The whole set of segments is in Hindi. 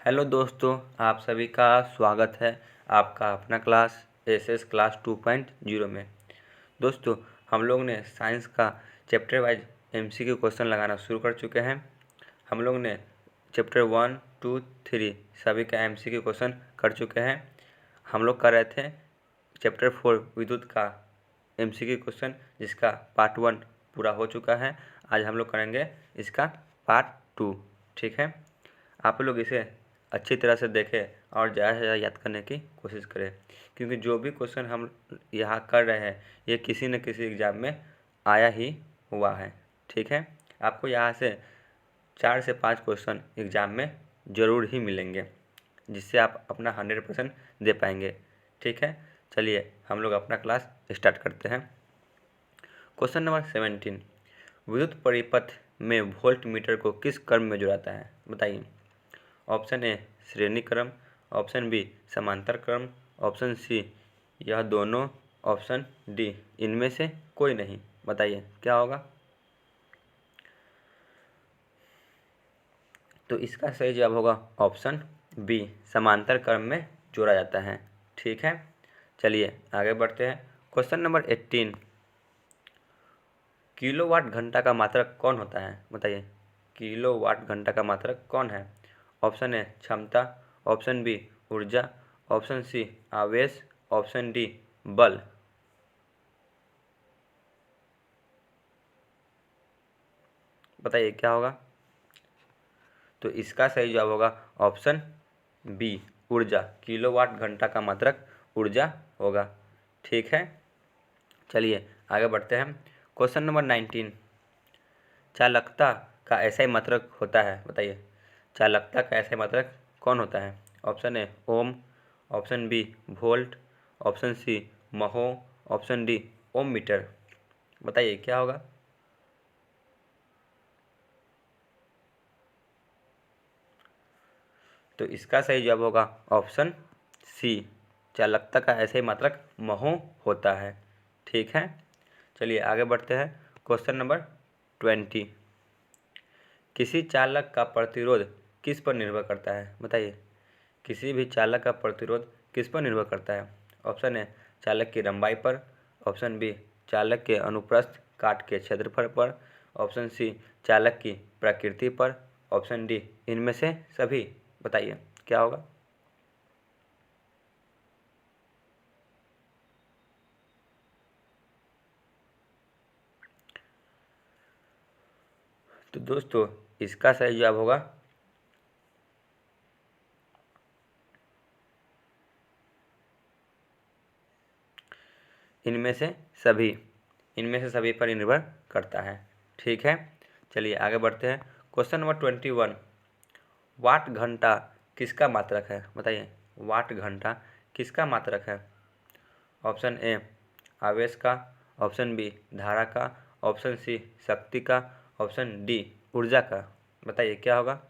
हेलो दोस्तों, आप सभी का स्वागत है आपका अपना क्लास एसएस क्लास 2.0 में। दोस्तों, हम लोग ने साइंस का चैप्टर वाइज एमसीक्यू क्वेश्चन लगाना शुरू कर चुके हैं। हम लोग ने चैप्टर 1, 2, 3 सभी का एमसीक्यू क्वेश्चन कर चुके हैं। हम लोग कर रहे थे चैप्टर 4 विद्युत का एमसीक्यू क्वेश्चन, जिसका पार्ट 1 पूरा हो चुका है। आज हम लोग करेंगे इसका पार्ट 2। ठीक है, आप लोग इसे अच्छी तरह से देखें और ज़्यादा से ज़्यादा याद करने की कोशिश करें, क्योंकि जो भी क्वेश्चन हम यहाँ कर रहे हैं ये किसी न किसी एग्ज़ाम में आया ही हुआ है। ठीक है, आपको यहाँ से 4 से 5 क्वेश्चन एग्ज़ाम में ज़रूर ही मिलेंगे, जिससे आप अपना 100% दे पाएंगे। ठीक है, चलिए हम लोग अपना क्लास स्टार्ट करते हैं। क्वेश्चन नंबर 17, विद्युत परिपथ में वोल्ट मीटर को किस क्रम में जुड़ाता है? बताइए। ऑप्शन ए श्रेणी क्रम, ऑप्शन बी समांतर क्रम, ऑप्शन सी यह दोनों, ऑप्शन डी इनमें से कोई नहीं। बताइए क्या होगा। तो इसका सही जवाब होगा ऑप्शन बी, समांतर क्रम में जोड़ा जाता है। ठीक है, चलिए आगे बढ़ते हैं। क्वेश्चन नंबर 18, किलोवाट घंटा का मात्रक कौन होता है? बताइए, किलोवाट घंटा का मात्रक कौन है? ऑप्शन ए क्षमता, ऑप्शन बी ऊर्जा, ऑप्शन सी आवेश, ऑप्शन डी बल। बताइए क्या होगा। तो इसका सही जवाब होगा ऑप्शन बी ऊर्जा। किलोवाट घंटा का मात्रक ऊर्जा होगा। ठीक है, चलिए आगे बढ़ते हैं। क्वेश्चन नंबर 19, चालकता का ऐसा ही मात्रक होता है? बताइए, चालकता का ऐसा ही मात्रक कौन होता है? Option A ohm, option B volt, option C mho, option D ohm metre. बताइए क्या होगा। तो इसका सही जवाब होगा ऑप्शन सी, चालकता का ऐसा ही मात्रक महो होता है। ठीक है, चलिए आगे बढ़ते हैं। क्वेश्चन नंबर 20, किसी चालक का प्रतिरोध किस पर निर्भर करता है? बताइए, किसी भी चालक का प्रतिरोध किस पर निर्भर करता है? ऑप्शन ए चालक की लंबाई पर, ऑप्शन बी चालक के अनुप्रस्थ काट के क्षेत्रफल पर, ऑप्शन सी चालक की प्रकृति पर, ऑप्शन डी इनमें से सभी। बताइए क्या होगा। तो दोस्तों, इसका सही जवाब होगा इनमें से सभी। इनमें से सभी पर निर्भर करता है। ठीक है, चलिए आगे बढ़ते हैं। क्वेश्चन नंबर 21, वाट घंटा किसका मात्रक है? बताइए, वाट घंटा किसका मात्रक है? ऑप्शन ए आवेश का, ऑप्शन बी धारा का, ऑप्शन सी शक्ति का, ऑप्शन डी ऊर्जा का। बताइए क्या होगा।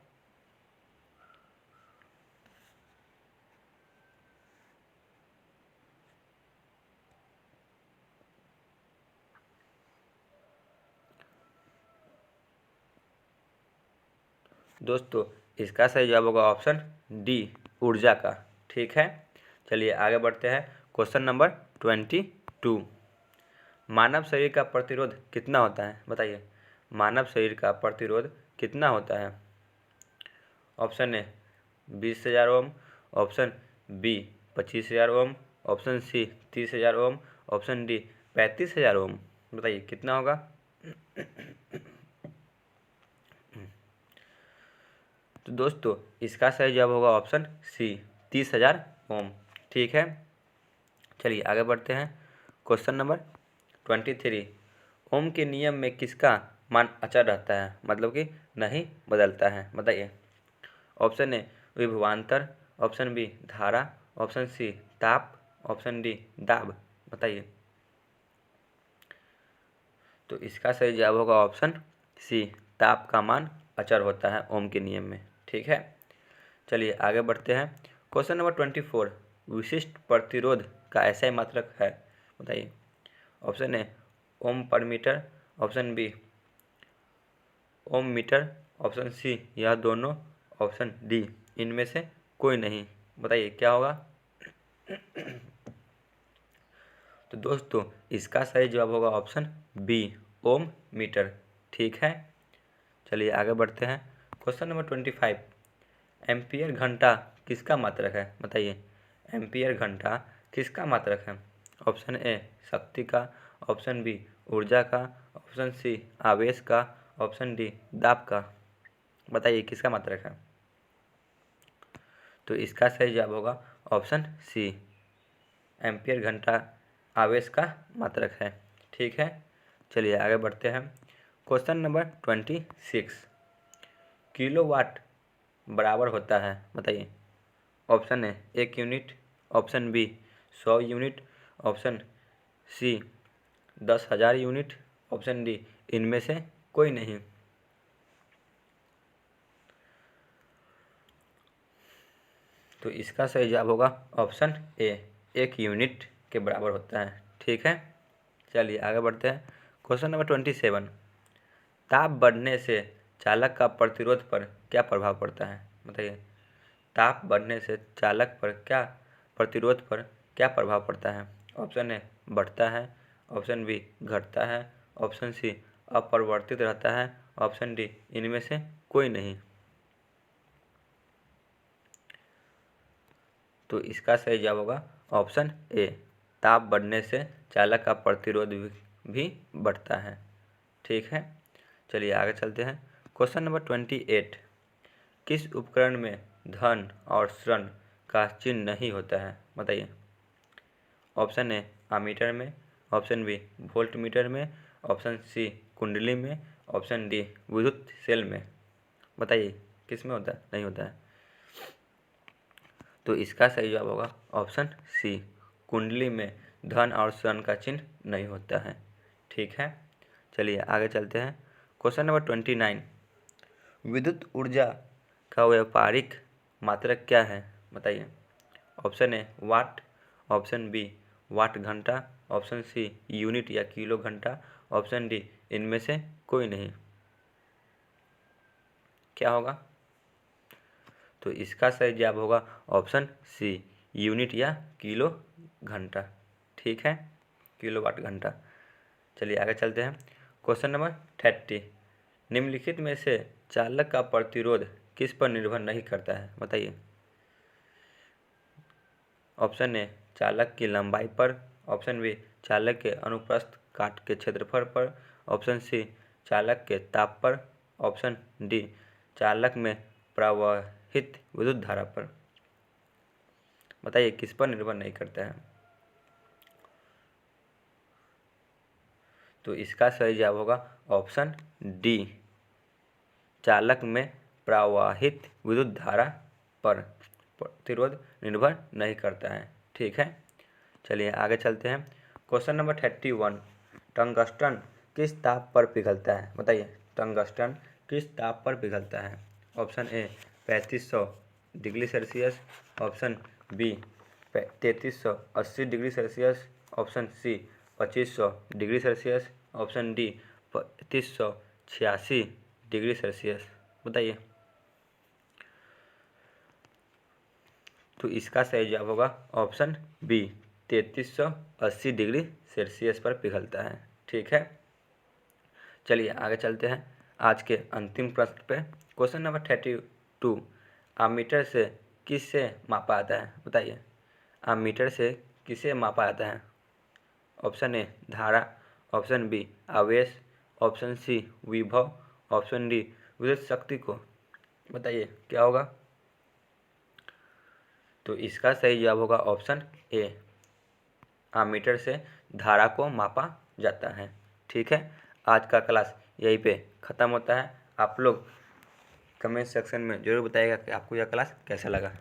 दोस्तों, इसका सही जवाब होगा ऑप्शन डी ऊर्जा का। ठीक है, चलिए आगे बढ़ते हैं। क्वेश्चन नंबर 22, मानव शरीर का प्रतिरोध कितना होता है? बताइए, मानव शरीर का प्रतिरोध कितना होता है? Option A 20,000 ohm, option B 25,000 ohm, option C 30,000 ohm, option D 35,000 ohm. बताइए कितना होगा। तो दोस्तों, इसका सही जवाब होगा ऑप्शन सी 30,000 ओम। ठीक है, चलिए आगे बढ़ते हैं। क्वेश्चन नंबर 23, ओम के नियम में किसका मान अचर रहता है, मतलब कि नहीं बदलता है? बताइए। ऑप्शन ए विभवांतर, ऑप्शन बी धारा, ऑप्शन सी ताप, ऑप्शन डी दाब। बताइए। तो इसका सही जवाब होगा ऑप्शन सी, ताप का मान अचर होता है ओम के नियम में। ठीक है, चलिए आगे बढ़ते हैं। क्वेश्चन नंबर 24, विशिष्ट प्रतिरोध का ऐसा ही मात्रक है? बताइए। ऑप्शन ए ओम पर मीटर, ऑप्शन बी ओम मीटर, ऑप्शन सी यह दोनों, ऑप्शन डी इनमें से कोई नहीं। बताइए क्या होगा। तो दोस्तों इसका सही जवाब होगा ऑप्शन बी, ओम मीटर। ठीक है, चलिए आगे बढ़ते हैं। क्वेश्चन नंबर 25, एम्पियर घंटा किसका मात्रक है। बताइए एम्पियर घंटा किसका मात्रक है। ऑप्शन ए शक्ति का, ऑप्शन बी ऊर्जा का, ऑप्शन सी आवेश का, ऑप्शन डी दाब का। बताइए किसका मात्रक है। तो इसका सही जवाब होगा ऑप्शन सी, एम्पियर घंटा आवेश का मात्रक है। ठीक है, चलिए आगे बढ़ते हैं। क्वेश्चन नंबर 26, किलोवाट बराबर होता है। बताइए option A 1 unit, option B 100 unit, option C 10,000 unit, option D इनमें से कोई नहीं। तो इसका सही जवाब होगा ऑप्शन ए, 1 यूनिट के बराबर होता है। ठीक है, चलिए आगे बढ़ते हैं। क्वेश्चन नंबर 27, ताप बढ़ने से चालक का प्रतिरोध पर क्या प्रभाव पड़ता है। बताइए ताप बढ़ने से चालक पर क्या प्रतिरोध पर क्या प्रभाव पड़ता है। ऑप्शन ए बढ़ता है, ऑप्शन बी घटता है, ऑप्शन सी अपरिवर्तित रहता है, ऑप्शन डी इनमें से कोई नहीं। तो इसका सही जवाब होगा ऑप्शन ए, ताप बढ़ने से चालक का प्रतिरोध भी बढ़ता है। ठीक है, चलिए आगे चलते हैं। क्वेश्चन नंबर 28, किस उपकरण में धन और ऋण का चिन्ह नहीं होता है। बताइए ऑप्शन ए आमीटर में, ऑप्शन बी वोल्ट मीटर में, ऑप्शन सी कुंडली में, ऑप्शन डी विद्युत सेल में। बताइए किस में होता है, नहीं होता है। तो इसका सही जवाब होगा ऑप्शन सी, कुंडली में धन और ऋण का चिन्ह नहीं होता है। ठीक है, चलिए आगे चलते हैं। क्वेश्चन नंबर 29, विद्युत ऊर्जा का व्यापारिक मात्रक क्या है। बताइए option A watt, option B watt घंटा, ऑप्शन सी यूनिट या किलो घंटा, ऑप्शन डी इनमें से कोई नहीं। क्या होगा। तो इसका सही जवाब होगा ऑप्शन सी, यूनिट या किलो घंटा। ठीक है, किलोवाट घंटा। चलिए आगे चलते हैं। क्वेश्चन नंबर 30, निम्नलिखित में से चालक का प्रतिरोध किस पर निर्भर नहीं करता है। बताइए ऑप्शन ए चालक की लंबाई पर, ऑप्शन बी चालक के अनुप्रस्थ काट के क्षेत्रफल पर, ऑप्शन सी चालक के ताप पर, ऑप्शन डी चालक में प्रवाहित विद्युत धारा पर। बताइए किस पर निर्भर नहीं करता है। तो इसका सही जवाब होगा ऑप्शन डी, चालक में प्रवाहित विद्युत धारा पर प्रतिरोध निर्भर नहीं करता है। ठीक है, चलिए आगे चलते हैं। क्वेश्चन नंबर 31, टंगस्टन किस ताप पर पिघलता है। बताइए टंगस्टन किस ताप पर पिघलता है। Option A 3500 degree Celsius, option B 3380 degree Celsius, option C 2500 degree Celsius, option D 3586 degree Celsius. बताइए। तो इसका सही जवाब होगा ऑप्शन बी, 3380 डिग्री सेल्सियस पर पिघलता है। ठीक है, चलिए आगे चलते हैं आज के अंतिम प्रश्न पे। क्वेश्चन नंबर 32, आमीटर से किससे मापा जाता है। बताइए आमीटर से किसे मापा जाता है। ऑप्शन ए धारा, ऑप्शन बी आवेश, ऑप्शन सी विभव, ऑप्शन डी विद्युत शक्ति को। बताइए क्या होगा। तो इसका सही जवाब होगा ऑप्शन ए, आमीटर से धारा को मापा जाता है। ठीक है, आज का क्लास यहीं पे ख़त्म होता है। आप लोग कमेंट सेक्शन में ज़रूर बताइएगा कि आपको यह क्लास कैसा लगा।